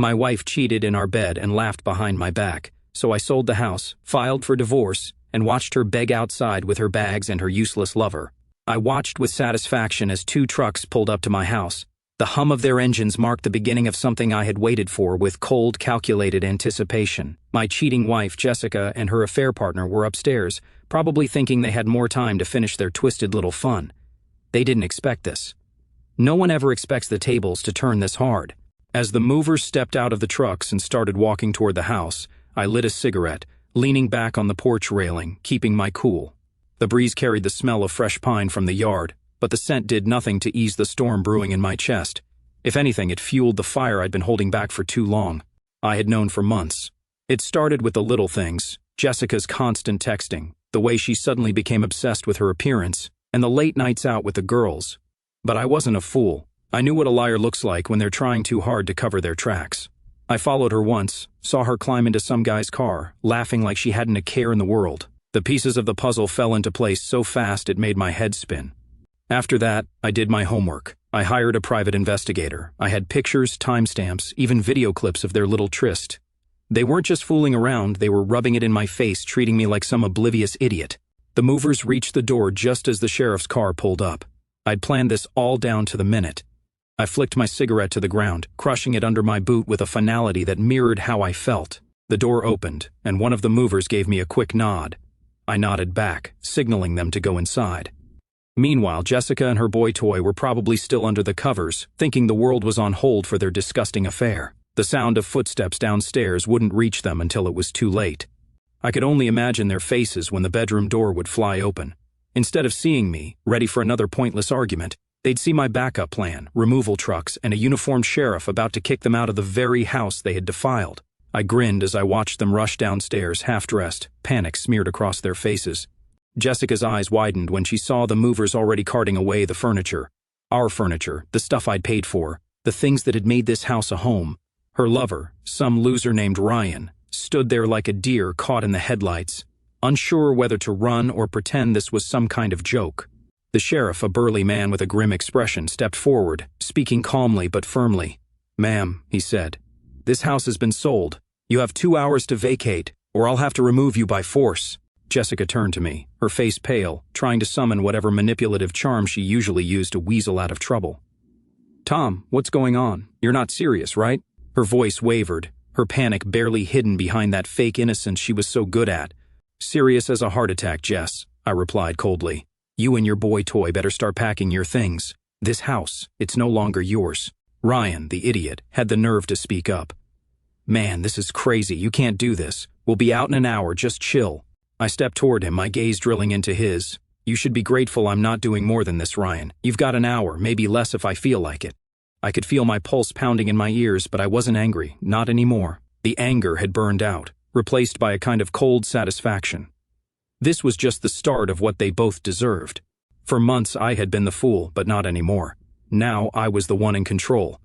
My wife cheated in our bed and laughed behind my back, so I sold the house, filed for divorce, and watched her beg outside with her bags and her useless lover. I watched with satisfaction as 2 trucks pulled up to my house. The hum of their engines marked the beginning of something I had waited for with cold, calculated anticipation. My cheating wife, Jessica, and her affair partner were upstairs, probably thinking they had more time to finish their twisted little fun. They didn't expect this. No one ever expects the tables to turn this hard. As the movers stepped out of the trucks and started walking toward the house, I lit a cigarette, leaning back on the porch railing, keeping my cool. The breeze carried the smell of fresh pine from the yard, but the scent did nothing to ease the storm brewing in my chest. If anything, it fueled the fire I'd been holding back for too long. I had known for months. It started with the little things, Jessica's constant texting, the way she suddenly became obsessed with her appearance, and the late nights out with the girls. But I wasn't a fool. I knew what a liar looks like when they're trying too hard to cover their tracks. I followed her once, saw her climb into some guy's car, laughing like she hadn't a care in the world. The pieces of the puzzle fell into place so fast it made my head spin. After that, I did my homework. I hired a private investigator. I had pictures, timestamps, even video clips of their little tryst. They weren't just fooling around, they were rubbing it in my face, treating me like some oblivious idiot. The movers reached the door just as the sheriff's car pulled up. I'd planned this all down to the minute. I flicked my cigarette to the ground, crushing it under my boot with a finality that mirrored how I felt. The door opened, and one of the movers gave me a quick nod. I nodded back, signaling them to go inside. Meanwhile, Jessica and her boy toy were probably still under the covers, thinking the world was on hold for their disgusting affair. The sound of footsteps downstairs wouldn't reach them until it was too late. I could only imagine their faces when the bedroom door would fly open. Instead of seeing me, ready for another pointless argument, they'd see my backup plan, removal trucks, and a uniformed sheriff about to kick them out of the very house they had defiled. I grinned as I watched them rush downstairs, half-dressed, panic smeared across their faces. Jessica's eyes widened when she saw the movers already carting away the furniture. Our furniture, the stuff I'd paid for, the things that had made this house a home. Her lover, some loser named Ryan, stood there like a deer caught in the headlights, unsure whether to run or pretend this was some kind of joke. The sheriff, a burly man with a grim expression, stepped forward, speaking calmly but firmly. "Ma'am," he said, "this house has been sold. You have 2 hours to vacate, or I'll have to remove you by force." Jessica turned to me, her face pale, trying to summon whatever manipulative charm she usually used to weasel out of trouble. "Tom, what's going on? You're not serious, right?" Her voice wavered, her panic barely hidden behind that fake innocence she was so good at. "Serious as a heart attack, Jess," I replied coldly. "You and your boy toy better start packing your things. This house, it's no longer yours." Ryan, the idiot, had the nerve to speak up. "Man, this is crazy. You can't do this. We'll be out in an hour. Just chill." I stepped toward him, my gaze drilling into his. "You should be grateful I'm not doing more than this, Ryan. You've got an hour, maybe less if I feel like it." I could feel my pulse pounding in my ears, but I wasn't angry, not anymore. The anger had burned out, replaced by a kind of cold satisfaction. This was just the start of what they both deserved. For months I had been the fool, but not anymore. Now I was the one in control.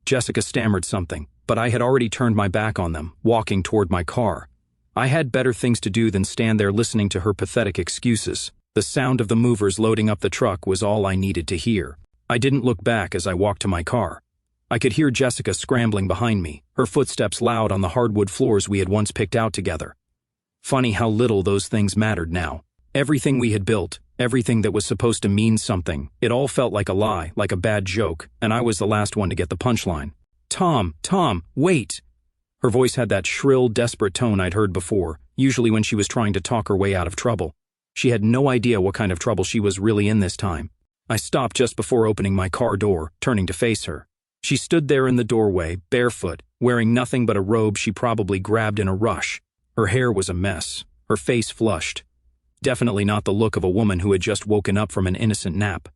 Jessica stammered something, but I had already turned my back on them, walking toward my car. I had better things to do than stand there listening to her pathetic excuses. The sound of the movers loading up the truck was all I needed to hear. I didn't look back as I walked to my car. I could hear Jessica scrambling behind me, her footsteps loud on the hardwood floors we had once picked out together. Funny how little those things mattered now. Everything we had built, everything that was supposed to mean something, it all felt like a lie, like a bad joke, and I was the last one to get the punchline. Tom, wait!" Her voice had that shrill, desperate tone I'd heard before, usually when she was trying to talk her way out of trouble. She had no idea what kind of trouble she was really in this time. I stopped just before opening my car door, turning to face her. She stood there in the doorway, barefoot, wearing nothing but a robe she probably grabbed in a rush. Her hair was a mess, her face flushed. Definitely not the look of a woman who had just woken up from an innocent nap.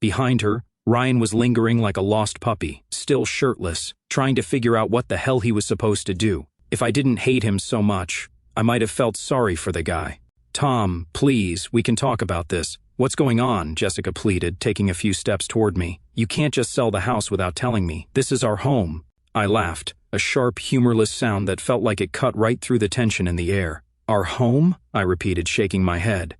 Behind her, Ryan was lingering like a lost puppy, still shirtless, trying to figure out what the hell he was supposed to do. If I didn't hate him so much, I might have felt sorry for the guy. "Tom, please, we can talk about this. What's going on?" Jessica pleaded, taking a few steps toward me. "You can't just sell the house without telling me. This is our home." I laughed, a sharp, humorless sound that felt like it cut right through the tension in the air. "Our home?" I repeated, shaking my head.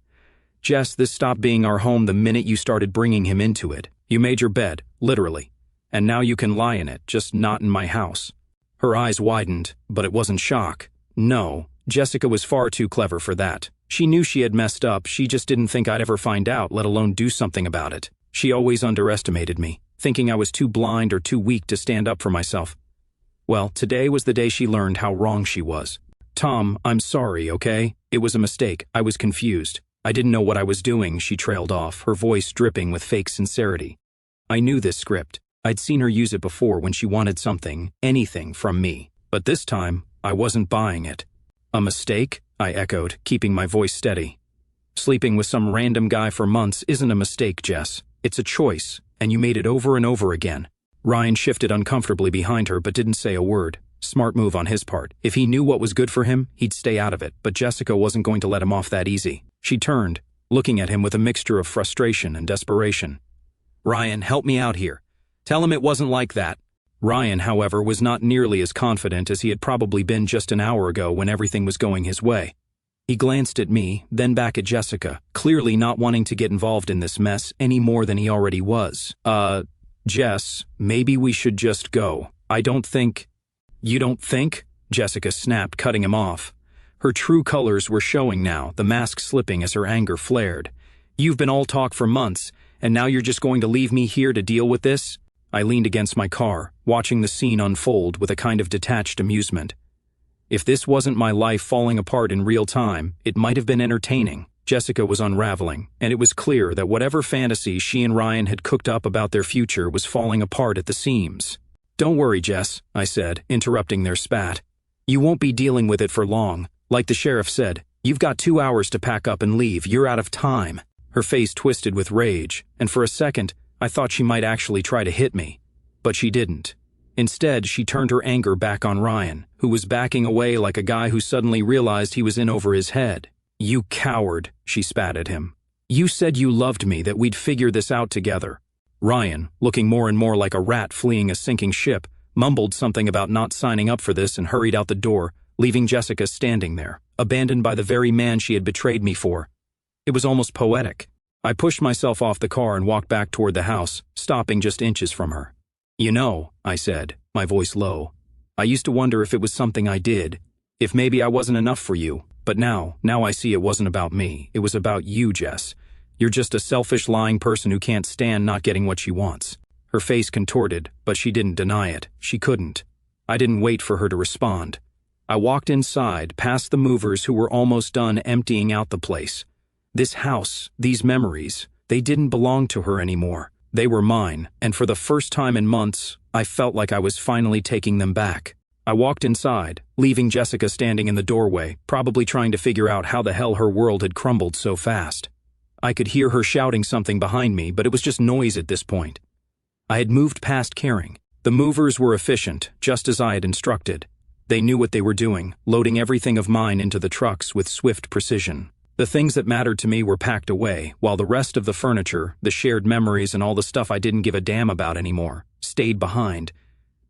"Jess, this stopped being our home the minute you started bringing him into it. You made your bed, literally. And now you can lie in it, just not in my house." Her eyes widened, but it wasn't shock. No, Jessica was far too clever for that. She knew she had messed up, she just didn't think I'd ever find out, let alone do something about it. She always underestimated me, thinking I was too blind or too weak to stand up for myself. Well, today was the day she learned how wrong she was. Tom, I'm sorry, okay? It was a mistake. I was confused. I didn't know what I was doing, she trailed off, her voice dripping with fake sincerity. I knew this script. I'd seen her use it before when she wanted something, anything from me. But this time, I wasn't buying it. A mistake? I echoed, keeping my voice steady. Sleeping with some random guy for months isn't a mistake, Jess. It's a choice, and you made it over and over again. Ryan shifted uncomfortably behind her but didn't say a word. Smart move on his part. If he knew what was good for him, he'd stay out of it, but Jessica wasn't going to let him off that easy. She turned, looking at him with a mixture of frustration and desperation. Ryan, help me out here. Tell him it wasn't like that. Ryan, however, was not nearly as confident as he had probably been just an hour ago when everything was going his way. He glanced at me, then back at Jessica, clearly not wanting to get involved in this mess any more than he already was. Jess, maybe we should just go. I don't think... You don't think? Jessica snapped, cutting him off. Her true colors were showing now, the mask slipping as her anger flared. You've been all talk for months, and now you're just going to leave me here to deal with this? I leaned against my car, watching the scene unfold with a kind of detached amusement. If this wasn't my life falling apart in real time, it might have been entertaining. Jessica was unraveling, and it was clear that whatever fantasy she and Ryan had cooked up about their future was falling apart at the seams. Don't worry, Jess, I said, interrupting their spat. You won't be dealing with it for long. Like the sheriff said, you've got 2 hours to pack up and leave. You're out of time. Her face twisted with rage, and for a second, I thought she might actually try to hit me. But she didn't. Instead, she turned her anger back on Ryan, who was backing away like a guy who suddenly realized he was in over his head. You coward, she spat at him. You said you loved me, that we'd figure this out together. Ryan, looking more and more like a rat fleeing a sinking ship, mumbled something about not signing up for this and hurried out the door, leaving Jessica standing there, abandoned by the very man she had betrayed me for. It was almost poetic. I pushed myself off the car and walked back toward the house, stopping just inches from her. You know, I said, my voice low, I used to wonder if it was something I did, if maybe I wasn't enough for you, but now I see it wasn't about me, it was about you, Jess. You're just a selfish, lying person who can't stand not getting what she wants. Her face contorted, but she didn't deny it. She couldn't. I didn't wait for her to respond. I walked inside, past the movers who were almost done emptying out the place. This house, these memories, they didn't belong to her anymore. They were mine, and for the first time in months, I felt like I was finally taking them back. I walked inside, leaving Jessica standing in the doorway, probably trying to figure out how the hell her world had crumbled so fast. I could hear her shouting something behind me, but it was just noise at this point. I had moved past caring. The movers were efficient, just as I had instructed. They knew what they were doing, loading everything of mine into the trucks with swift precision. The things that mattered to me were packed away, while the rest of the furniture, the shared memories and all the stuff I didn't give a damn about anymore, stayed behind.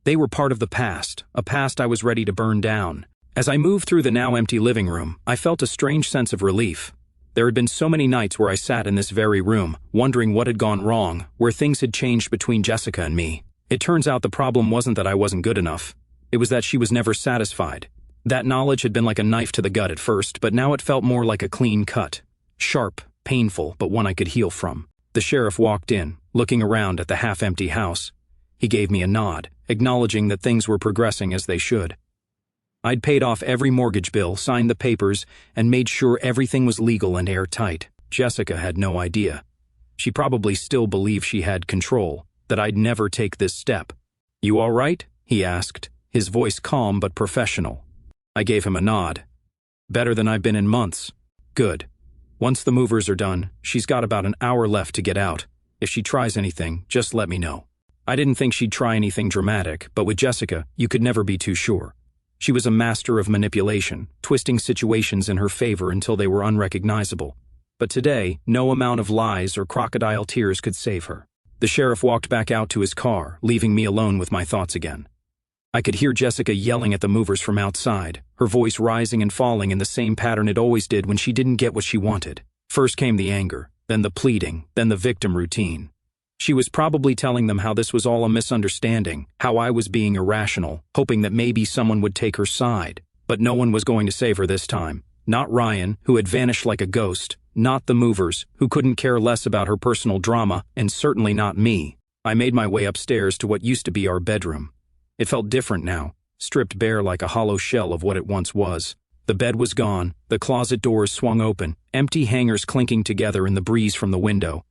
They were part of the past, a past I was ready to burn down. As I moved through the now empty living room, I felt a strange sense of relief. There had been so many nights where I sat in this very room, wondering what had gone wrong, where things had changed between Jessica and me. It turns out the problem wasn't that I wasn't good enough. It was that she was never satisfied. That knowledge had been like a knife to the gut at first, but now it felt more like a clean cut. Sharp, painful, but one I could heal from. The sheriff walked in, looking around at the half-empty house. He gave me a nod, acknowledging that things were progressing as they should. I'd paid off every mortgage bill, signed the papers, and made sure everything was legal and airtight. Jessica had no idea. She probably still believed she had control, that I'd never take this step. You all right? He asked, his voice calm but professional. I gave him a nod. Better than I've been in months. Good. Once the movers are done, she's got about an hour left to get out. If she tries anything, just let me know. I didn't think she'd try anything dramatic, but with Jessica, you could never be too sure. She was a master of manipulation, twisting situations in her favor until they were unrecognizable. But today, no amount of lies or crocodile tears could save her. The sheriff walked back out to his car, leaving me alone with my thoughts again. I could hear Jessica yelling at the movers from outside, her voice rising and falling in the same pattern it always did when she didn't get what she wanted. First came the anger, then the pleading, then the victim routine. She was probably telling them how this was all a misunderstanding, how I was being irrational, hoping that maybe someone would take her side. But no one was going to save her this time. Not Ryan, who had vanished like a ghost, not the movers, who couldn't care less about her personal drama, and certainly not me. I made my way upstairs to what used to be our bedroom. It felt different now, stripped bare like a hollow shell of what it once was. The bed was gone, the closet doors swung open, empty hangers clinking together in the breeze from the window.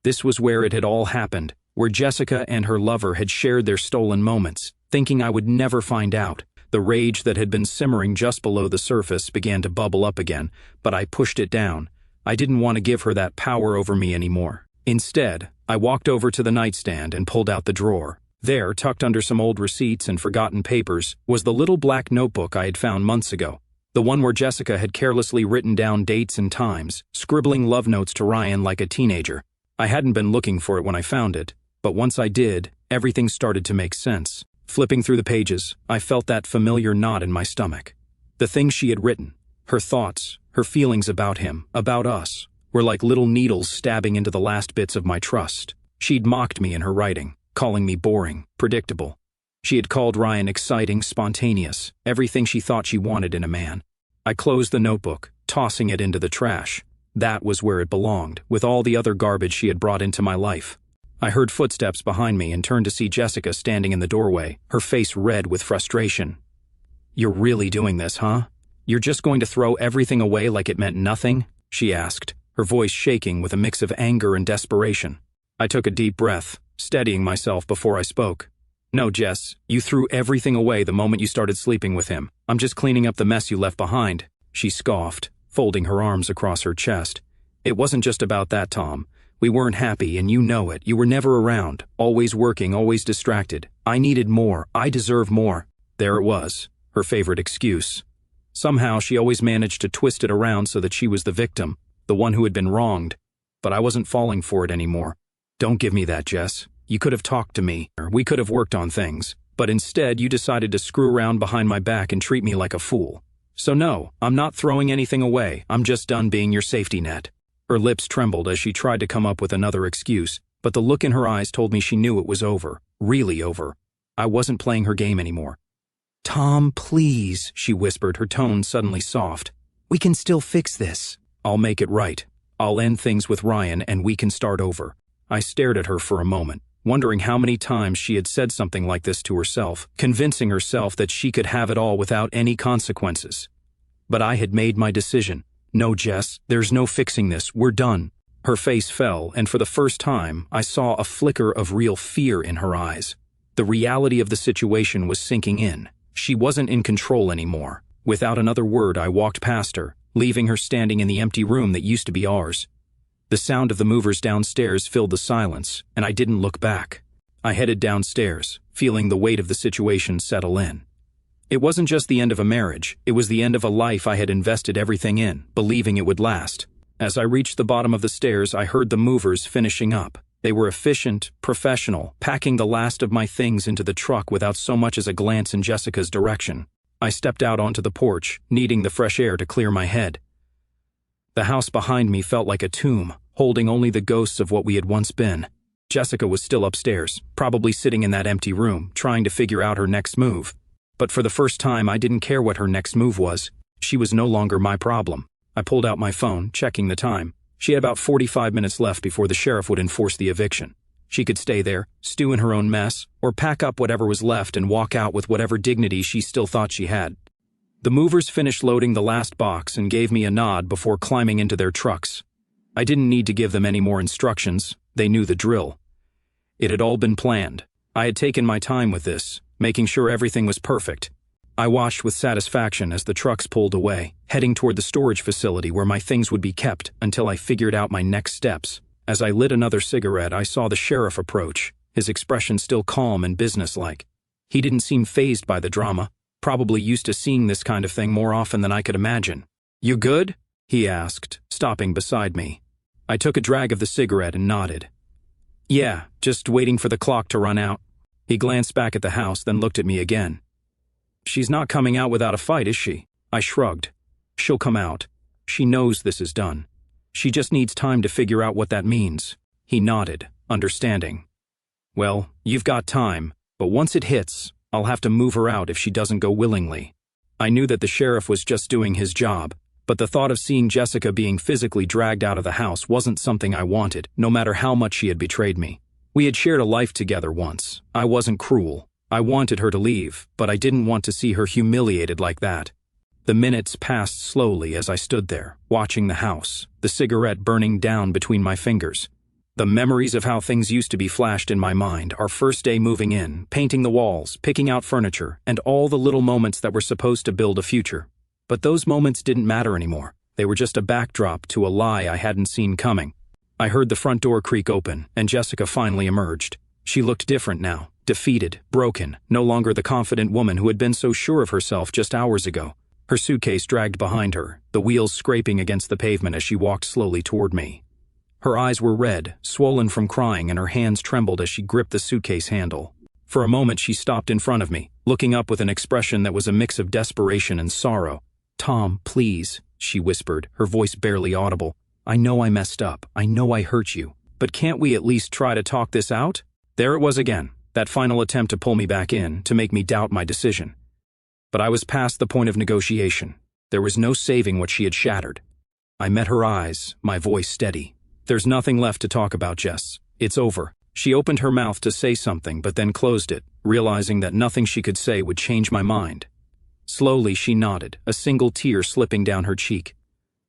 This was where it had all happened, where Jessica and her lover had shared their stolen moments, thinking I would never find out. The rage that had been simmering just below the surface began to bubble up again, but I pushed it down. I didn't want to give her that power over me anymore. Instead, I walked over to the nightstand and pulled out the drawer. There, tucked under some old receipts and forgotten papers, was the little black notebook I had found months ago. The one where Jessica had carelessly written down dates and times, scribbling love notes to Ryan like a teenager. I hadn't been looking for it when I found it, but once I did, everything started to make sense. Flipping through the pages, I felt that familiar knot in my stomach. The things she had written, her thoughts, her feelings about him, about us, were like little needles stabbing into the last bits of my trust. She'd mocked me in her writing, calling me boring, predictable. She had called Ryan exciting, spontaneous, everything she thought she wanted in a man. I closed the notebook, tossing it into the trash. That was where it belonged, with all the other garbage she had brought into my life. I heard footsteps behind me and turned to see Jessica standing in the doorway, her face red with frustration. "You're really doing this, huh? You're just going to throw everything away like it meant nothing?" she asked, her voice shaking with a mix of anger and desperation. I took a deep breath, steadying myself before I spoke. "No, Jess, you threw everything away the moment you started sleeping with him. I'm just cleaning up the mess you left behind," she scoffed, folding her arms across her chest. "It wasn't just about that, Tom. We weren't happy, and you know it. You were never around, always working, always distracted. I needed more. I deserve more." There it was, her favorite excuse. Somehow she always managed to twist it around so that she was the victim, the one who had been wronged. But I wasn't falling for it anymore. "Don't give me that, Jess. You could have talked to me, or we could have worked on things. But instead, you decided to screw around behind my back and treat me like a fool. So no, I'm not throwing anything away. I'm just done being your safety net." Her lips trembled as she tried to come up with another excuse, but the look in her eyes told me she knew it was over, really over. I wasn't playing her game anymore. "Tom, please," she whispered, her tone suddenly soft. "We can still fix this." "I'll make it right. I'll end things with Ryan and we can start over." I stared at her for a moment, wondering how many times she had said something like this to herself, convincing herself that she could have it all without any consequences. But I had made my decision. "No, Jess, there's no fixing this. We're done." Her face fell, and for the first time, I saw a flicker of real fear in her eyes. The reality of the situation was sinking in. She wasn't in control anymore. Without another word, I walked past her, leaving her standing in the empty room that used to be ours. The sound of the movers downstairs filled the silence, and I didn't look back. I headed downstairs, feeling the weight of the situation settle in. It wasn't just the end of a marriage, it was the end of a life I had invested everything in, believing it would last. As I reached the bottom of the stairs, I heard the movers finishing up. They were efficient, professional, packing the last of my things into the truck without so much as a glance in Jessica's direction. I stepped out onto the porch, needing the fresh air to clear my head. The house behind me felt like a tomb, holding only the ghosts of what we had once been. Jessica was still upstairs, probably sitting in that empty room, trying to figure out her next move. But for the first time, I didn't care what her next move was. She was no longer my problem. I pulled out my phone, checking the time. She had about 45 minutes left before the sheriff would enforce the eviction. She could stay there, stew in her own mess, or pack up whatever was left and walk out with whatever dignity she still thought she had. The movers finished loading the last box and gave me a nod before climbing into their trucks. I didn't need to give them any more instructions. They knew the drill. It had all been planned. I had taken my time with this, making sure everything was perfect. I watched with satisfaction as the trucks pulled away, heading toward the storage facility where my things would be kept until I figured out my next steps. As I lit another cigarette, I saw the sheriff approach, his expression still calm and businesslike. He didn't seem fazed by the drama, probably used to seeing this kind of thing more often than I could imagine. "You good?" he asked, stopping beside me. I took a drag of the cigarette and nodded. "Yeah, just waiting for the clock to run out." He glanced back at the house, then looked at me again. "She's not coming out without a fight, is she?" I shrugged. "She'll come out. She knows this is done. She just needs time to figure out what that means." He nodded, understanding. Well, you've got time, but once it hits, I'll have to move her out if she doesn't go willingly. I knew that the sheriff was just doing his job, but the thought of seeing Jessica being physically dragged out of the house wasn't something I wanted, no matter how much she had betrayed me. We had shared a life together once. I wasn't cruel. I wanted her to leave, but I didn't want to see her humiliated like that. The minutes passed slowly as I stood there, watching the house, the cigarette burning down between my fingers. The memories of how things used to be flashed in my mind, our first day moving in, painting the walls, picking out furniture, and all the little moments that were supposed to build a future. But those moments didn't matter anymore. They were just a backdrop to a lie I hadn't seen coming. I heard the front door creak open, and Jessica finally emerged. She looked different now, defeated, broken, no longer the confident woman who had been so sure of herself just hours ago. Her suitcase dragged behind her, the wheels scraping against the pavement as she walked slowly toward me. Her eyes were red, swollen from crying, and her hands trembled as she gripped the suitcase handle. For a moment she stopped in front of me, looking up with an expression that was a mix of desperation and sorrow. "Tom, please," she whispered, her voice barely audible. "I know I messed up. I know I hurt you. But can't we at least try to talk this out?" There it was again, that final attempt to pull me back in, to make me doubt my decision. But I was past the point of negotiation. There was no saving what she had shattered. I met her eyes, my voice steady. "There's nothing left to talk about, Jess. It's over." She opened her mouth to say something, but then closed it, realizing that nothing she could say would change my mind. Slowly she nodded, a single tear slipping down her cheek.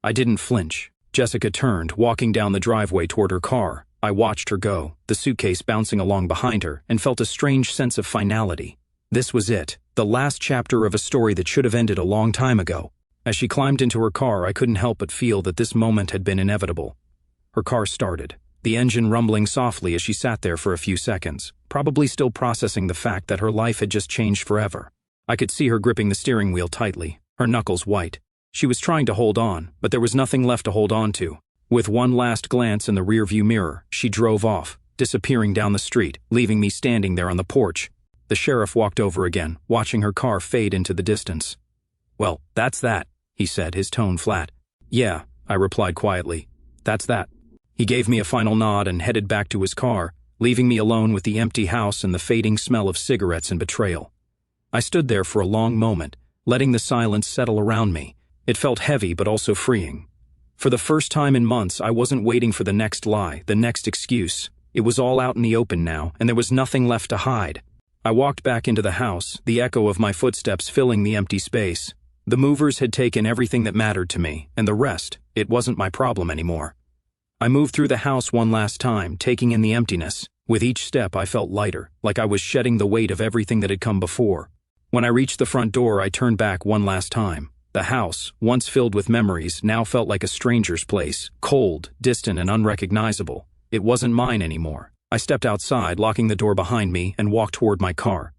I didn't flinch. Jessica turned, walking down the driveway toward her car. I watched her go, the suitcase bouncing along behind her, and felt a strange sense of finality. This was it, the last chapter of a story that should have ended a long time ago. As she climbed into her car, I couldn't help but feel that this moment had been inevitable. Her car started, the engine rumbling softly as she sat there for a few seconds, probably still processing the fact that her life had just changed forever. I could see her gripping the steering wheel tightly, her knuckles white. She was trying to hold on, but there was nothing left to hold on to. With one last glance in the rearview mirror, she drove off, disappearing down the street, leaving me standing there on the porch. The sheriff walked over again, watching her car fade into the distance. "Well, that's that," he said, his tone flat. "Yeah," I replied quietly. "That's that." He gave me a final nod and headed back to his car, leaving me alone with the empty house and the fading smell of cigarettes and betrayal. I stood there for a long moment, letting the silence settle around me. It felt heavy but also freeing. For the first time in months, I wasn't waiting for the next lie, the next excuse. It was all out in the open now, and there was nothing left to hide. I walked back into the house, the echo of my footsteps filling the empty space. The movers had taken everything that mattered to me, and the rest, it wasn't my problem anymore. I moved through the house one last time, taking in the emptiness. With each step, I felt lighter, like I was shedding the weight of everything that had come before. When I reached the front door, I turned back one last time. The house, once filled with memories, now felt like a stranger's place, cold, distant, and unrecognizable. It wasn't mine anymore. I stepped outside, locking the door behind me, and walked toward my car.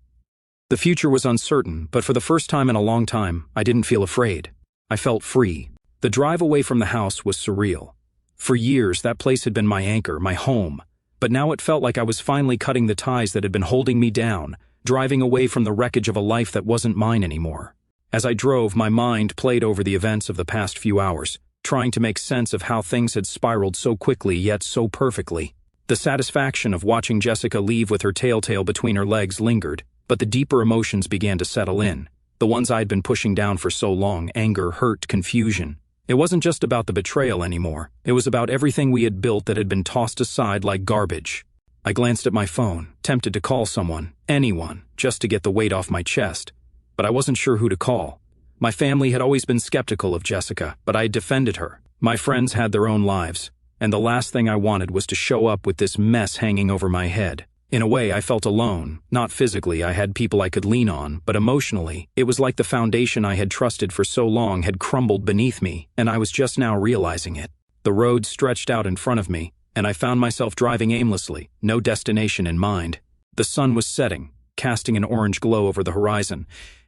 The future was uncertain, but for the first time in a long time, I didn't feel afraid. I felt free. The drive away from the house was surreal. For years, that place had been my anchor, my home. But now it felt like I was finally cutting the ties that had been holding me down, driving away from the wreckage of a life that wasn't mine anymore. As I drove, my mind played over the events of the past few hours, trying to make sense of how things had spiraled so quickly yet so perfectly. The satisfaction of watching Jessica leave with her tail between her legs lingered, but the deeper emotions began to settle in. The ones I'd been pushing down for so long: anger, hurt, confusion. It wasn't just about the betrayal anymore. It was about everything we had built that had been tossed aside like garbage. I glanced at my phone, tempted to call someone, anyone, just to get the weight off my chest. But I wasn't sure who to call. My family had always been skeptical of Jessica, but I had defended her. My friends had their own lives, and the last thing I wanted was to show up with this mess hanging over my head. In a way, I felt alone. Not physically, I had people I could lean on, but emotionally, it was like the foundation I had trusted for so long had crumbled beneath me, and I was just now realizing it. The road stretched out in front of me, and I found myself driving aimlessly, no destination in mind. The sun was setting, casting an orange glow over the horizon,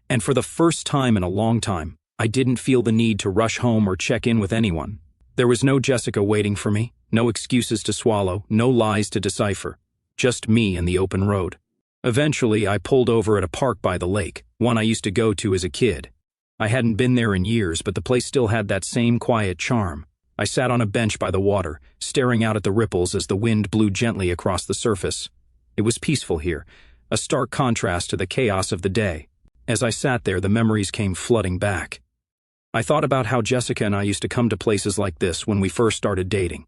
and for the first time in a long time, I didn't feel the need to rush home or check in with anyone. There was no Jessica waiting for me, no excuses to swallow, no lies to decipher. Just me and the open road. Eventually, I pulled over at a park by the lake, one I used to go to as a kid. I hadn't been there in years, but the place still had that same quiet charm. I sat on a bench by the water, staring out at the ripples as the wind blew gently across the surface. It was peaceful here, a stark contrast to the chaos of the day. As I sat there, the memories came flooding back. I thought about how Jessica and I used to come to places like this when we first started dating.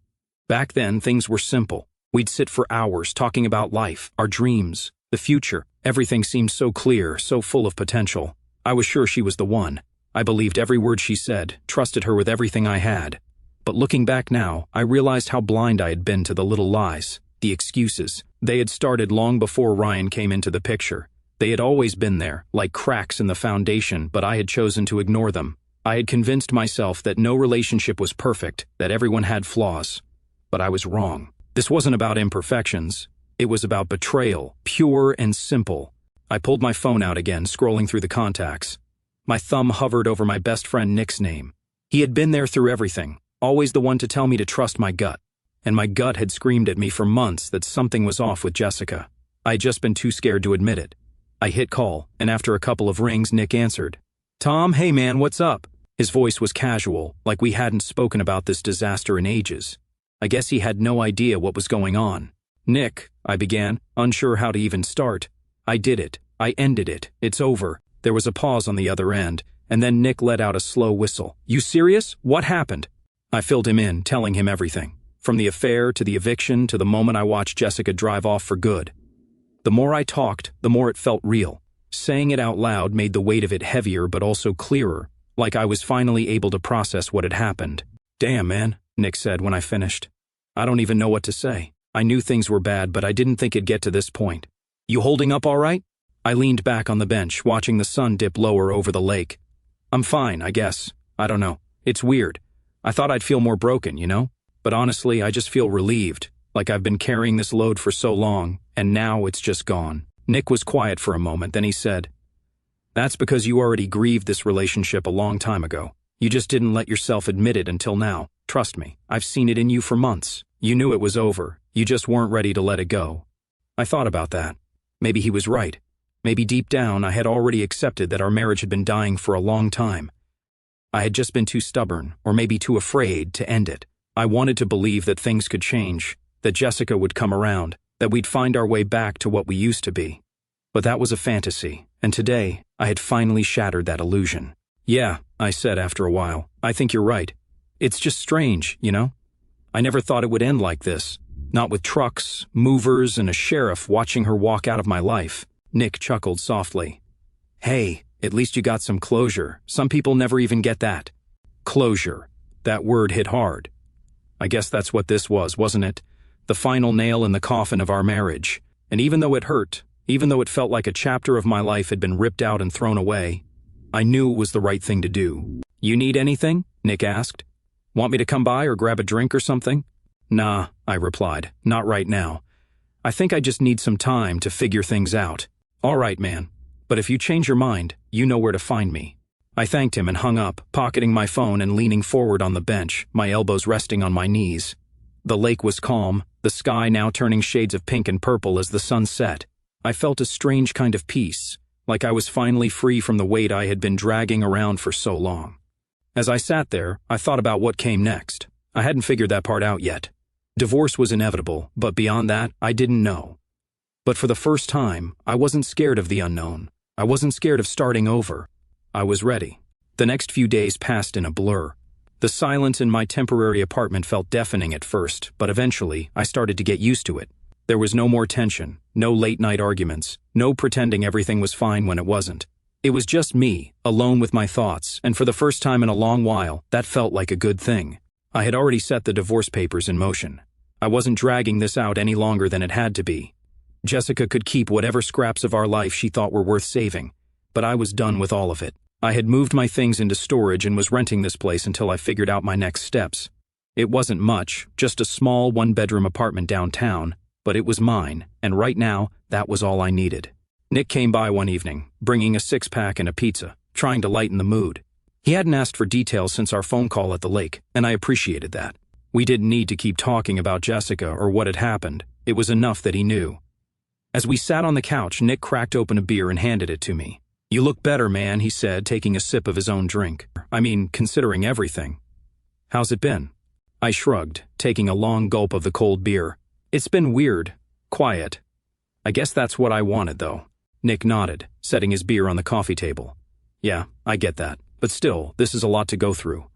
Back then, things were simple. We'd sit for hours talking about life, our dreams, the future. Everything seemed so clear, so full of potential. I was sure she was the one. I believed every word she said, trusted her with everything I had. But looking back now, I realized how blind I had been to the little lies, the excuses. They had started long before Ryan came into the picture. They had always been there, like cracks in the foundation, but I had chosen to ignore them. I had convinced myself that no relationship was perfect, that everyone had flaws. But I was wrong. This wasn't about imperfections. It was about betrayal, pure and simple. I pulled my phone out again, scrolling through the contacts. My thumb hovered over my best friend Nick's name. He had been there through everything, always the one to tell me to trust my gut. And my gut had screamed at me for months that something was off with Jessica. I had just been too scared to admit it. I hit call, and after a couple of rings, Nick answered. "Tom, hey man, what's up?" His voice was casual, like we hadn't spoken about this disaster in ages. I guess he had no idea what was going on. "Nick," I began, unsure how to even start. "I did it. I ended it. It's over." There was a pause on the other end, and then Nick let out a slow whistle. "You serious? What happened?" I filled him in, telling him everything. From the affair to the eviction to the moment I watched Jessica drive off for good. The more I talked, the more it felt real. Saying it out loud made the weight of it heavier but also clearer, like I was finally able to process what had happened. "Damn, man," Nick said when I finished. "I don't even know what to say. I knew things were bad, but I didn't think it'd get to this point. You holding up all right?" I leaned back on the bench, watching the sun dip lower over the lake. "I'm fine, I guess. I don't know. It's weird. I thought I'd feel more broken, you know? But honestly, I just feel relieved, like I've been carrying this load for so long, and now it's just gone." Nick was quiet for a moment, then he said, "That's because you already grieved this relationship a long time ago. You just didn't let yourself admit it until now. Trust me, I've seen it in you for months. You knew it was over. You just weren't ready to let it go." I thought about that. Maybe he was right. Maybe deep down I had already accepted that our marriage had been dying for a long time. I had just been too stubborn, or maybe too afraid, to end it. I wanted to believe that things could change, that Jessica would come around, that we'd find our way back to what we used to be. But that was a fantasy, and today I had finally shattered that illusion. "Yeah," I said after a while, "I think you're right. It's just strange, you know? I never thought it would end like this. Not with trucks, movers, and a sheriff watching her walk out of my life." Nick chuckled softly. "Hey, at least you got some closure. Some people never even get that." Closure. That word hit hard. I guess that's what this was, wasn't it? The final nail in the coffin of our marriage. And even though it hurt, even though it felt like a chapter of my life had been ripped out and thrown away, I knew it was the right thing to do. "You need anything?" Nick asked. "Want me to come by or grab a drink or something?" "Nah," I replied. "Not right now. I think I just need some time to figure things out." "All right, man. But if you change your mind, you know where to find me." I thanked him and hung up, pocketing my phone and leaning forward on the bench, my elbows resting on my knees. The lake was calm, the sky now turning shades of pink and purple as the sun set. I felt a strange kind of peace, like I was finally free from the weight I had been dragging around for so long. As I sat there, I thought about what came next. I hadn't figured that part out yet. Divorce was inevitable, but beyond that, I didn't know. But for the first time, I wasn't scared of the unknown. I wasn't scared of starting over. I was ready. The next few days passed in a blur. The silence in my temporary apartment felt deafening at first, but eventually, I started to get used to it. There was no more tension, no late-night arguments, no pretending everything was fine when it wasn't. It was just me, alone with my thoughts, and for the first time in a long while, that felt like a good thing. I had already set the divorce papers in motion. I wasn't dragging this out any longer than it had to be. Jessica could keep whatever scraps of our life she thought were worth saving, but I was done with all of it. I had moved my things into storage and was renting this place until I figured out my next steps. It wasn't much, just a small one-bedroom apartment downtown, but it was mine, and right now, that was all I needed. Nick came by one evening, bringing a six-pack and a pizza, trying to lighten the mood. He hadn't asked for details since our phone call at the lake, and I appreciated that. We didn't need to keep talking about Jessica or what had happened. It was enough that he knew. As we sat on the couch, Nick cracked open a beer and handed it to me. "You look better, man," he said, taking a sip of his own drink. "I mean, considering everything." "How's it been?" I shrugged, taking a long gulp of the cold beer. It's been weird. Quiet. I guess that's what I wanted, though. Nick nodded, setting his beer on the coffee table. Yeah, I get that. But still, this is a lot to go through.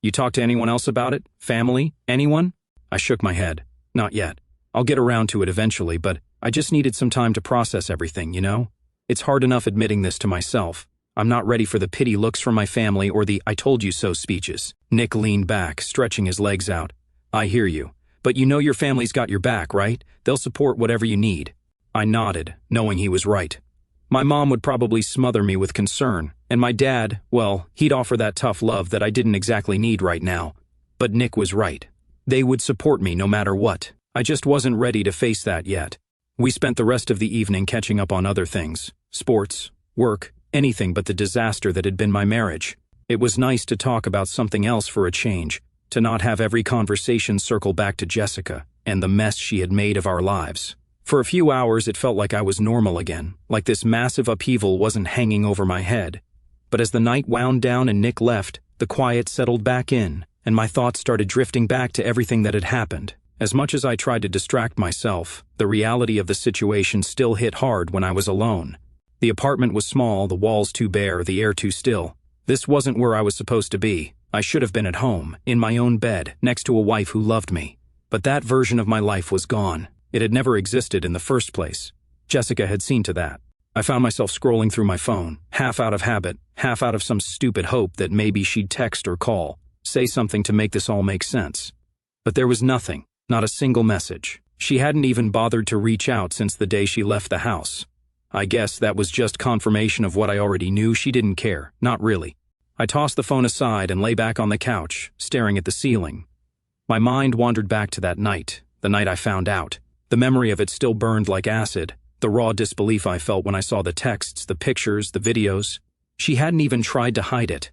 You talked to anyone else about it? Family? Anyone? I shook my head. Not yet. I'll get around to it eventually, but I just needed some time to process everything, you know? It's hard enough admitting this to myself. I'm not ready for the pity looks from my family or the "I told you so" speeches. Nick leaned back, stretching his legs out. I hear you. But you know your family's got your back, right? They'll support whatever you need. I nodded, knowing he was right. My mom would probably smother me with concern, and my dad, well, he'd offer that tough love that I didn't exactly need right now. But Nick was right. They would support me no matter what. I just wasn't ready to face that yet. We spent the rest of the evening catching up on other things. Sports, work, anything but the disaster that had been my marriage. It was nice to talk about something else for a change, to not have every conversation circle back to Jessica and the mess she had made of our lives. For a few hours it felt like I was normal again, like this massive upheaval wasn't hanging over my head. But as the night wound down and Nick left, the quiet settled back in, and my thoughts started drifting back to everything that had happened. As much as I tried to distract myself, the reality of the situation still hit hard when I was alone. The apartment was small, the walls too bare, the air too still. This wasn't where I was supposed to be. I should have been at home, in my own bed, next to a wife who loved me. But that version of my life was gone. It had never existed in the first place. Jessica had seen to that. I found myself scrolling through my phone, half out of habit, half out of some stupid hope that maybe she'd text or call, say something to make this all make sense. But there was nothing, not a single message. She hadn't even bothered to reach out since the day she left the house. I guess that was just confirmation of what I already knew. She didn't care, not really. I tossed the phone aside and lay back on the couch, staring at the ceiling. My mind wandered back to that night, the night I found out. The memory of it still burned like acid, the raw disbelief I felt when I saw the texts, the pictures, the videos. She hadn't even tried to hide it.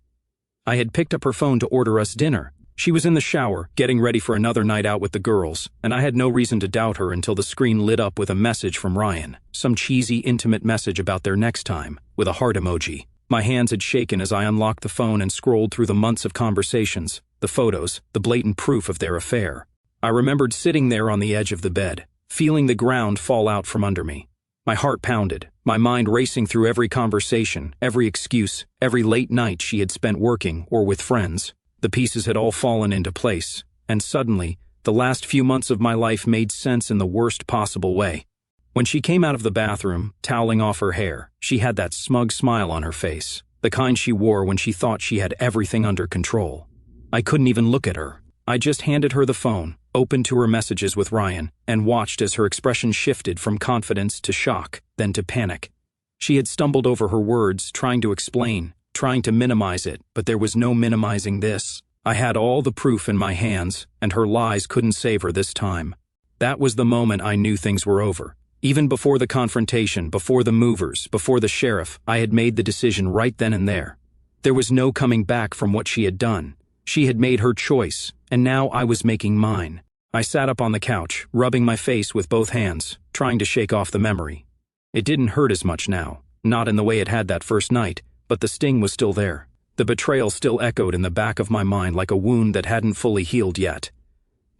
I had picked up her phone to order us dinner. She was in the shower, getting ready for another night out with the girls, and I had no reason to doubt her until the screen lit up with a message from Ryan, some cheesy, intimate message about their next time, with a heart emoji. My hands had shaken as I unlocked the phone and scrolled through the months of conversations, the photos, the blatant proof of their affair. I remembered sitting there on the edge of the bed, feeling the ground fall out from under me. My heart pounded, my mind racing through every conversation, every excuse, every late night she had spent working or with friends. The pieces had all fallen into place, and suddenly, the last few months of my life made sense in the worst possible way. When she came out of the bathroom, toweling off her hair, she had that smug smile on her face, the kind she wore when she thought she had everything under control. I couldn't even look at her. I just handed her the phone, opened to her messages with Ryan, and watched as her expression shifted from confidence to shock, then to panic. She had stumbled over her words, trying to explain, trying to minimize it, but there was no minimizing this. I had all the proof in my hands, and her lies couldn't save her this time. That was the moment I knew things were over. Even before the confrontation, before the movers, before the sheriff, I had made the decision right then and there. There was no coming back from what she had done. She had made her choice, and now I was making mine. I sat up on the couch, rubbing my face with both hands, trying to shake off the memory. It didn't hurt as much now, not in the way it had that first night, but the sting was still there. The betrayal still echoed in the back of my mind like a wound that hadn't fully healed yet.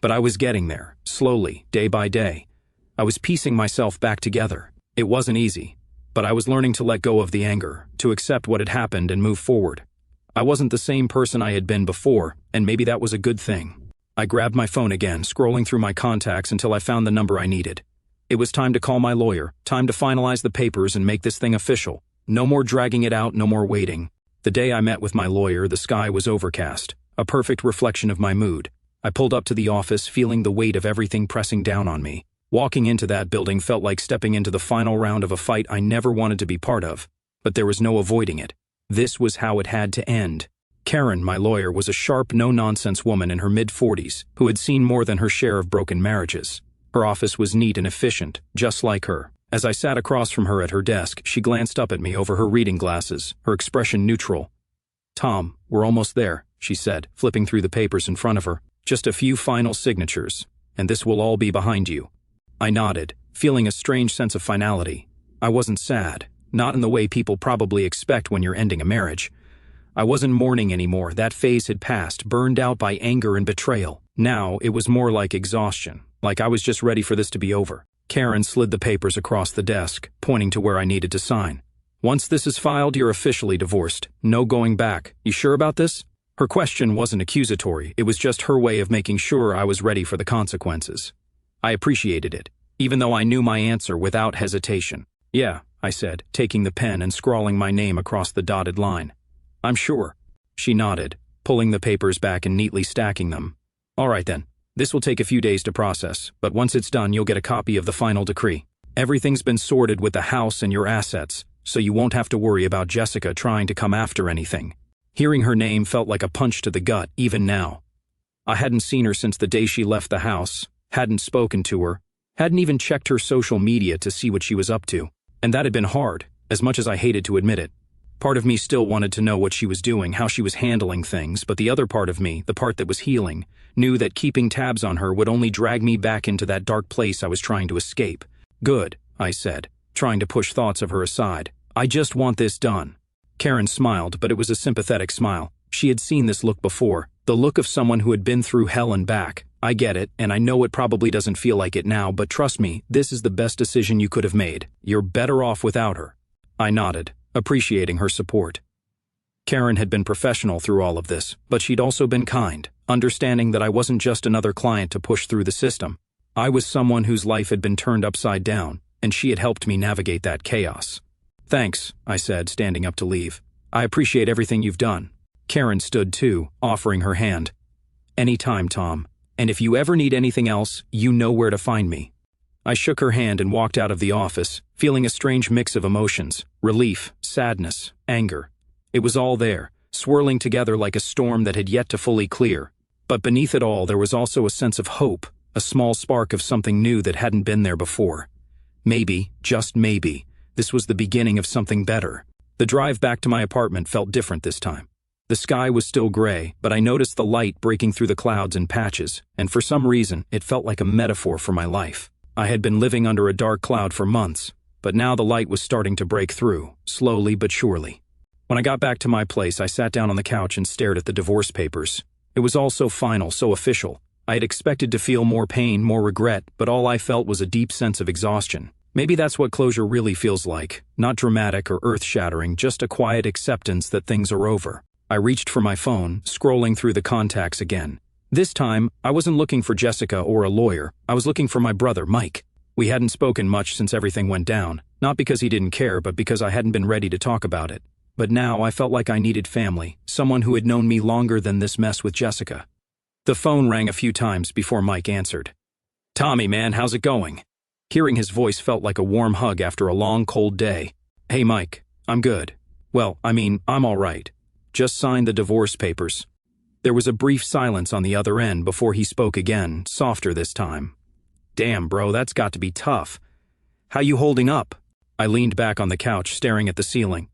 But I was getting there, slowly, day by day. I was piecing myself back together. It wasn't easy, but I was learning to let go of the anger, to accept what had happened and move forward. I wasn't the same person I had been before, and maybe that was a good thing. I grabbed my phone again, scrolling through my contacts until I found the number I needed. It was time to call my lawyer, time to finalize the papers and make this thing official. No more dragging it out, no more waiting. The day I met with my lawyer, the sky was overcast, a perfect reflection of my mood. I pulled up to the office, feeling the weight of everything pressing down on me. Walking into that building felt like stepping into the final round of a fight I never wanted to be part of, but there was no avoiding it. This was how it had to end. Karen, my lawyer, was a sharp, no-nonsense woman in her mid-40s who had seen more than her share of broken marriages. Her office was neat and efficient, just like her. As I sat across from her at her desk, she glanced up at me over her reading glasses, her expression neutral. "Tom, we're almost there," she said, flipping through the papers in front of her. "Just a few final signatures, and this will all be behind you." I nodded, feeling a strange sense of finality. I wasn't sad, not in the way people probably expect when you're ending a marriage. I wasn't mourning anymore. That phase had passed, burned out by anger and betrayal. Now, it was more like exhaustion, like I was just ready for this to be over. Karen slid the papers across the desk, pointing to where I needed to sign. Once this is filed, you're officially divorced. No going back. You sure about this? Her question wasn't accusatory, it was just her way of making sure I was ready for the consequences. I appreciated it, even though I knew my answer without hesitation. Yeah, I said, taking the pen and scrawling my name across the dotted line. I'm sure. She nodded, pulling the papers back and neatly stacking them. All right then. This will take a few days to process, but once it's done, you'll get a copy of the final decree. Everything's been sorted with the house and your assets, so you won't have to worry about Jessica trying to come after anything. Hearing her name felt like a punch to the gut, even now. I hadn't seen her since the day she left the house, hadn't spoken to her, hadn't even checked her social media to see what she was up to. And that had been hard, as much as I hated to admit it. Part of me still wanted to know what she was doing, how she was handling things, but the other part of me, the part that was healing, knew that keeping tabs on her would only drag me back into that dark place I was trying to escape. Good, I said, trying to push thoughts of her aside. I just want this done. Karen smiled, but it was a sympathetic smile. She had seen this look before, the look of someone who had been through hell and back. I get it, and I know it probably doesn't feel like it now, but trust me, this is the best decision you could have made. You're better off without her. I nodded, appreciating her support. Karen had been professional through all of this, but she'd also been kind, understanding that I wasn't just another client to push through the system. I was someone whose life had been turned upside down, and she had helped me navigate that chaos. Thanks, I said, standing up to leave. I appreciate everything you've done. Karen stood too, offering her hand. Anytime, Tom. And if you ever need anything else, you know where to find me. I shook her hand and walked out of the office, feeling a strange mix of emotions, relief, sadness, anger. It was all there, swirling together like a storm that had yet to fully clear. But beneath it all, there was also a sense of hope, a small spark of something new that hadn't been there before. Maybe, just maybe, this was the beginning of something better. The drive back to my apartment felt different this time. The sky was still gray, but I noticed the light breaking through the clouds in patches, and for some reason, it felt like a metaphor for my life. I had been living under a dark cloud for months, but now the light was starting to break through, slowly but surely. When I got back to my place, I sat down on the couch and stared at the divorce papers. It was all so final, so official. I had expected to feel more pain, more regret, but all I felt was a deep sense of exhaustion. Maybe that's what closure really feels like, not dramatic or earth-shattering, just a quiet acceptance that things are over. I reached for my phone, scrolling through the contacts again. This time, I wasn't looking for Jessica or a lawyer. I was looking for my brother, Mike. We hadn't spoken much since everything went down, not because he didn't care, but because I hadn't been ready to talk about it. But now I felt like I needed family, someone who had known me longer than this mess with Jessica. The phone rang a few times before Mike answered. Tommy, man, how's it going? Hearing his voice felt like a warm hug after a long, cold day. Hey, Mike, I'm good. Well, I'm all right. Just signed the divorce papers. There was a brief silence on the other end before he spoke again, softer this time. Damn, bro, that's got to be tough. How you holding up? I leaned back on the couch, staring at the ceiling.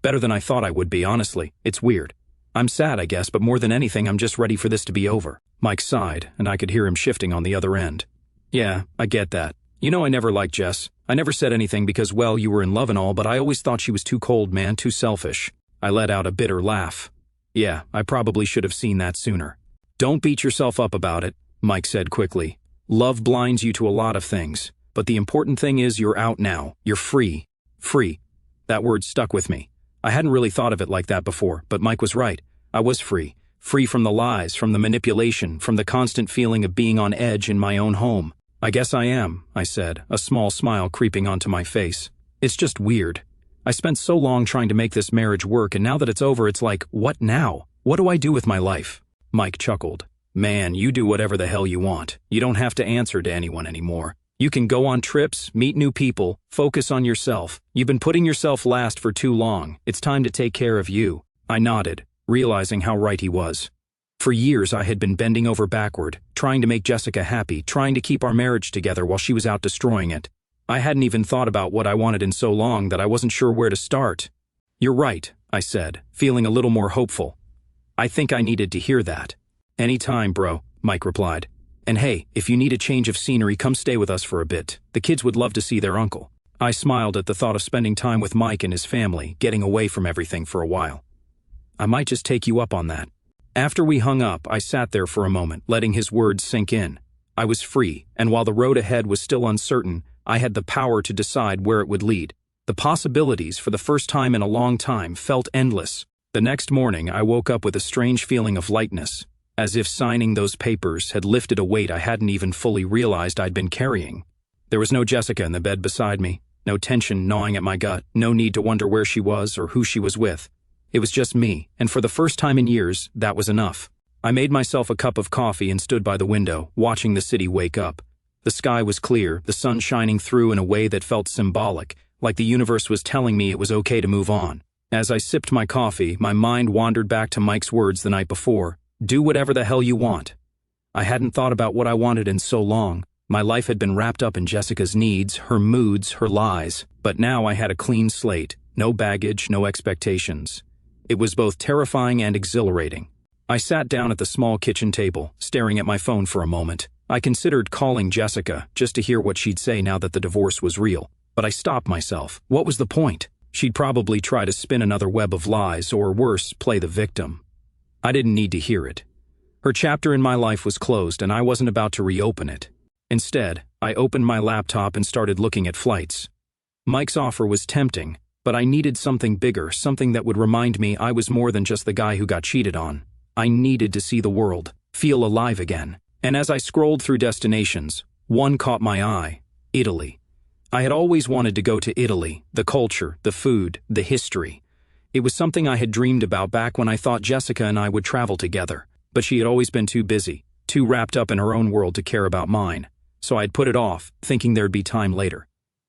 Better than I thought I would be, honestly. It's weird. I'm sad, I guess, but more than anything, I'm just ready for this to be over. Mike sighed, and I could hear him shifting on the other end. Yeah, I get that. You know I never liked Jess. I never said anything because, well, you were in love and all, but I always thought she was too cold, man, too selfish. I let out a bitter laugh. Yeah, I probably should have seen that sooner. Don't beat yourself up about it, Mike said quickly. Love blinds you to a lot of things, but the important thing is you're out now. You're free. Free. That word stuck with me. I hadn't really thought of it like that before, but Mike was right. I was free. Free from the lies, from the manipulation, from the constant feeling of being on edge in my own home. I guess I am, I said, a small smile creeping onto my face. It's just weird. I spent so long trying to make this marriage work, and now that it's over, it's like, what now? What do I do with my life? Mike chuckled. Man, you do whatever the hell you want. You don't have to answer to anyone anymore. You can go on trips, meet new people, focus on yourself. You've been putting yourself last for too long. It's time to take care of you. I nodded, realizing how right he was. For years, I had been bending over backward, trying to make Jessica happy, trying to keep our marriage together while she was out destroying it. I hadn't even thought about what I wanted in so long that I wasn't sure where to start. You're right, I said, feeling a little more hopeful. I think I needed to hear that. Anytime, bro, Mike replied. And hey, if you need a change of scenery, come stay with us for a bit. The kids would love to see their uncle. I smiled at the thought of spending time with Mike and his family, getting away from everything for a while. I might just take you up on that. After we hung up, I sat there for a moment, letting his words sink in. I was free, and while the road ahead was still uncertain, I had the power to decide where it would lead. The possibilities, for the first time in a long time, felt endless. The next morning, I woke up with a strange feeling of lightness, as if signing those papers had lifted a weight I hadn't even fully realized I'd been carrying. There was no Jessica in the bed beside me, no tension gnawing at my gut, no need to wonder where she was or who she was with. It was just me, and for the first time in years, that was enough. I made myself a cup of coffee and stood by the window, watching the city wake up. The sky was clear, the sun shining through in a way that felt symbolic, like the universe was telling me it was okay to move on. As I sipped my coffee, my mind wandered back to Mike's words the night before. Do whatever the hell you want. I hadn't thought about what I wanted in so long. My life had been wrapped up in Jessica's needs, her moods, her lies. But now I had a clean slate, no baggage, no expectations. It was both terrifying and exhilarating. I sat down at the small kitchen table, staring at my phone for a moment. I considered calling Jessica, just to hear what she'd say now that the divorce was real. But I stopped myself. What was the point? She'd probably try to spin another web of lies, or worse, play the victim. I didn't need to hear it. Her chapter in my life was closed, and I wasn't about to reopen it. Instead, I opened my laptop and started looking at flights. Mike's offer was tempting, but I needed something bigger, something that would remind me I was more than just the guy who got cheated on. I needed to see the world, feel alive again. And as I scrolled through destinations, one caught my eye: Italy. I had always wanted to go to Italy, the culture, the food, the history. It was something I had dreamed about back when I thought Jessica and I would travel together, but she had always been too busy, too wrapped up in her own world to care about mine. So I'd put it off, thinking there'd be time later.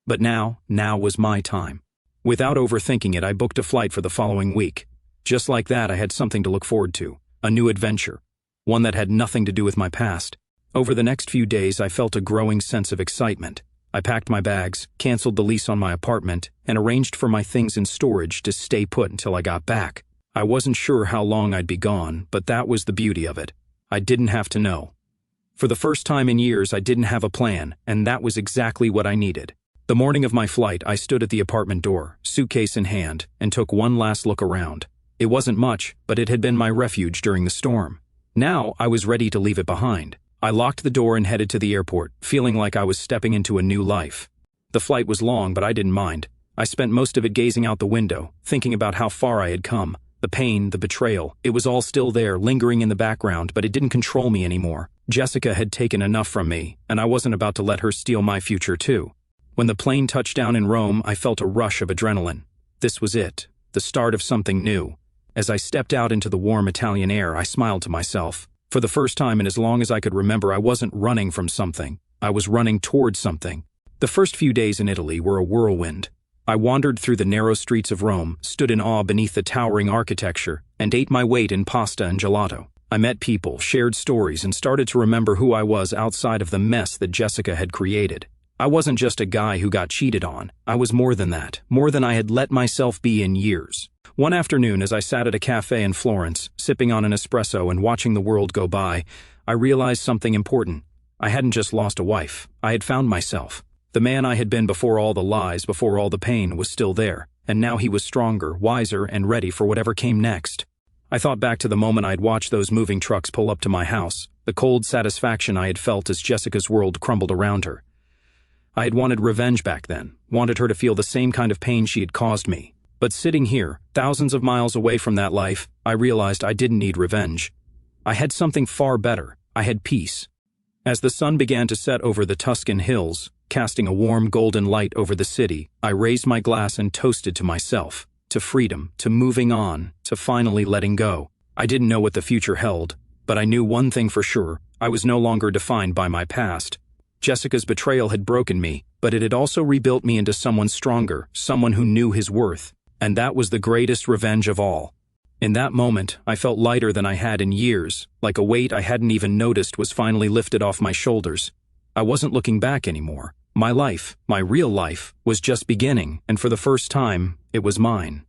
But now was my time. Without overthinking it, I booked a flight for the following week. Just like that, I had something to look forward to, a new adventure, one that had nothing to do with my past. Over the next few days, I felt a growing sense of excitement. I packed my bags, canceled the lease on my apartment, and arranged for my things in storage to stay put until I got back. I wasn't sure how long I'd be gone, but that was the beauty of it. I didn't have to know. For the first time in years, I didn't have a plan, and that was exactly what I needed. The morning of my flight, I stood at the apartment door, suitcase in hand, and took one last look around. It wasn't much, but it had been my refuge during the storm. Now, I was ready to leave it behind. I locked the door and headed to the airport, feeling like I was stepping into a new life. The flight was long, but I didn't mind. I spent most of it gazing out the window, thinking about how far I had come. The pain, the betrayal, it was all still there, lingering in the background, but it didn't control me anymore. Jessica had taken enough from me, and I wasn't about to let her steal my future too. When the plane touched down in Rome, I felt a rush of adrenaline. This was it, the start of something new. As I stepped out into the warm Italian air, I smiled to myself. For the first time in as long as I could remember, I wasn't running from something. I was running towards something. The first few days in Italy were a whirlwind. I wandered through the narrow streets of Rome, stood in awe beneath the towering architecture, and ate my weight in pasta and gelato. I met people, shared stories, and started to remember who I was outside of the mess that Jessica had created. I wasn't just a guy who got cheated on. I was more than that, more than I had let myself be in years. One afternoon, as I sat at a cafe in Florence, sipping on an espresso and watching the world go by, I realized something important. I hadn't just lost a wife. I had found myself. The man I had been before all the lies, before all the pain, was still there, and now he was stronger, wiser, and ready for whatever came next. I thought back to the moment I'd watched those moving trucks pull up to my house, the cold satisfaction I had felt as Jessica's world crumbled around her. I had wanted revenge back then, wanted her to feel the same kind of pain she had caused me. But sitting here, thousands of miles away from that life, I realized I didn't need revenge. I had something far better. I had peace. As the sun began to set over the Tuscan hills, casting a warm golden light over the city, I raised my glass and toasted to myself, to freedom, to moving on, to finally letting go. I didn't know what the future held, but I knew one thing for sure: I was no longer defined by my past. Jessica's betrayal had broken me, but it had also rebuilt me into someone stronger, someone who knew his worth. And that was the greatest revenge of all. In that moment, I felt lighter than I had in years, like a weight I hadn't even noticed was finally lifted off my shoulders. I wasn't looking back anymore. My life, my real life, was just beginning, and for the first time, it was mine.